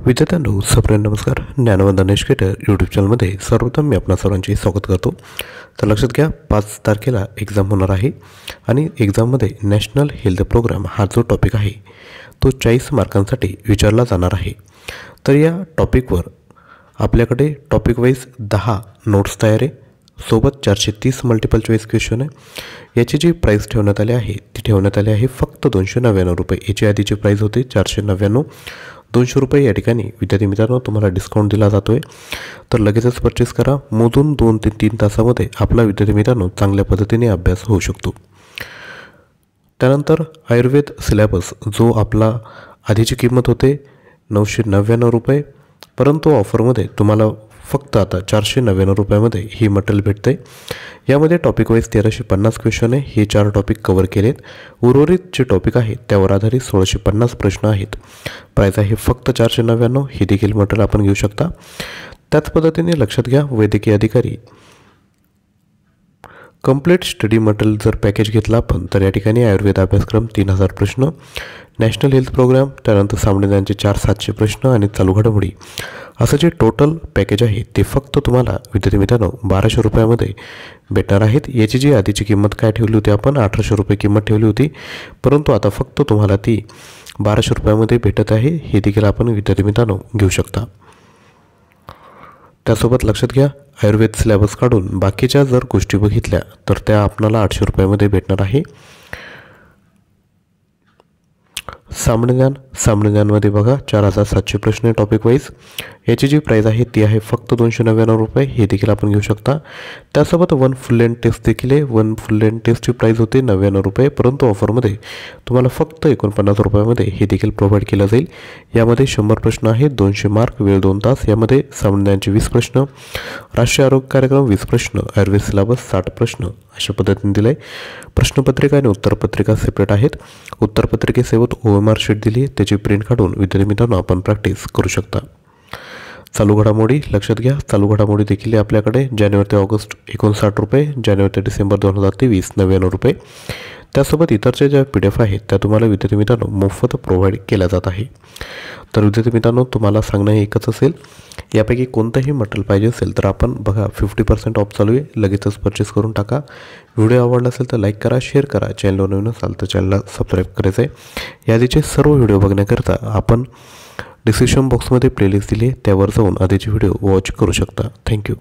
विद्यार्थ्यांनो सर्वांना नमस्कार. ज्ञानवंदन एज्युकेटर यूट्यूब चॅनलमध्ये सर्वप्रथम मी आपणा सर्वांचे स्वागत करतो. तर लक्षात घ्या 5 तारखेला एक्झाम होणार आहे आणि एक्झाममध्ये नॅशनल हेल्थ प्रोग्राम हा जो टॉपिक आहे तो 40 मार्कांसाठी विचारला जाणार आहे. तर या टॉपिकवर आपल्याकडे टॉपिक वाईज 10 नोट्स तयार आहे, सोबत 430 मल्टिपल चॉईस क्वेश्चन आहे. याची जी प्राईस ठेवण्यात आली आहे ती ठेवण्यात आली आहे फक्त 299 रुपये. याची आधीची प्राईस होती 499. 200 रुपये या ठिकाणी विद्यार्थी मित्रांनो तुम्हाला डिस्काउंट दिला जातो आहे. तर लगेचच परचेस करा. मोजून 2 ते 3 तासामध्ये आपला विद्यार्थी मित्रांनो चांगल्या पद्धतीने अभ्यास होऊ शकतो. त्यानंतर आयुर्वेद सिलेबस जो आपला आधीची किंमत होते 999 रुपये, परंतु ऑफरमध्ये तुम्हाला फक्त आता 499 रुपयामध्ये ही मटेरियल भेटते. यामध्ये टॉपिक वाईज 1350 क्वेश्चन आहे. हे 4 टॉपिक कवर केलेत. उर्वरित जे टॉपिक आहेत त्यावर आधारित 1650 प्रश्न आहेत. प्राईस आहे फक्त 499. हे देखील मटेरियल आपण घेऊ शकता. त्याच पद्धतीने लक्षात घ्या वैद्यकीय अधिकारी कंप्लीट स्टडी मटेरियल जर पॅकेज घेतला आपण तर या ठिकाणी आयुर्वेद अभ्यासक्रम 3000 प्रश्न, नॅशनल हेल्थ प्रोग्राम, त्यानंतर सामान्यज्ञानचे 4700 प्रश्न आणि चालू घडामोडी असं जे टोटल पॅकेज आहे ते फक्त तुम्हाला विद्यार्थी मित्रांनो 1200 रुपयामध्ये भेटणार आहेत. याची जी आधीची किंमत काय ठेवली होती आपण 1800 रुपये किंमत ठेवली होती, परंतु आता फक्त तुम्हाला ती 1200 रुपयामध्ये भेटत आहे. हे देखील आपण विद्यार्थी मित्रांनो घेऊ शकता. त्यासोबत लक्षात घ्या आयुर्वेद सिलेबस काढून बाकीच्या जर गोष्टी बघितल्या तर त्या आपल्याला 800 रुपयामध्ये भेटणार आहे. सामान्यज्ञानमध्ये बघा 4700 प्रश्न टॉपिक वाईज. याची जी प्राईस आहे ती आहे फक्त 299 रुपये. हे देखील आपण घेऊ शकता. त्यासोबत 1 फुल लेंथ टेस्ट देखील आहे. 1 फुल लेंथ टेस्टची प्राईस होते 99 रुपये, परंतु ऑफरमध्ये तुम्हाला फक्त 49 रुपयामध्ये हे देखील प्रोव्हाइड केलं जाईल. यामध्ये 100 प्रश्न आहेत, 200 मार्क, वेळ 2 तास. यामध्ये सामान्यज्ञानचे 20 प्रश्न, राष्ट्रीय आरोग्य कार्यक्रम 20 प्रश्न, आयुर्वेद सिलेबस 60 प्रश्न अशा पद्धतीने दिलं आहे. प्रश्नपत्रिका आणि उत्तरपत्रिका सेपरेट आहेत. उत्तरपत्रिकेसोबत OMR शीट दिली आहे, त्याची प्रिंट काढून विद्यार्थी मित्रांनो आपण प्रॅक्टिस करू शकता. चालू घडामोडी लक्षात घ्या चालू घडामोडी देखील आपल्याकडे जानेवारी ते ऑगस्ट 59 रुपये, जानेवारी ते डिसेंबर 2023 99 रुपये. त्यासोबत इतरच्या ज्या PDF आहेत त्या तुम्हाला विद्यार्थी मित्रांनो मोफत प्रोव्हाइड केल्या जात आहे. तर विद्यार्थी मित्रांनो तुम्हाला सांगणं हे एकच असेल, यापैकी कोणतंही मटेरियल पाहिजे असेल तर आपण बघा 50% ऑफ चालू आहे, लगेचच परचेस करून टाका. व्हिडिओ आवडला असेल तर लाईक करा, शेअर करा. चॅनलवर नवीन असाल तर चॅनलला सबस्क्राईब करायचं आहे. यादीचे सर्व व्हिडिओ बघण्याकरता आपण डिस्क्रिप्शन बॉक्समध्ये प्लेलिस्ट दिली आहे, त्यावर जाऊन आधीचे व्हिडिओ वॉच करू शकता. थँक्यू.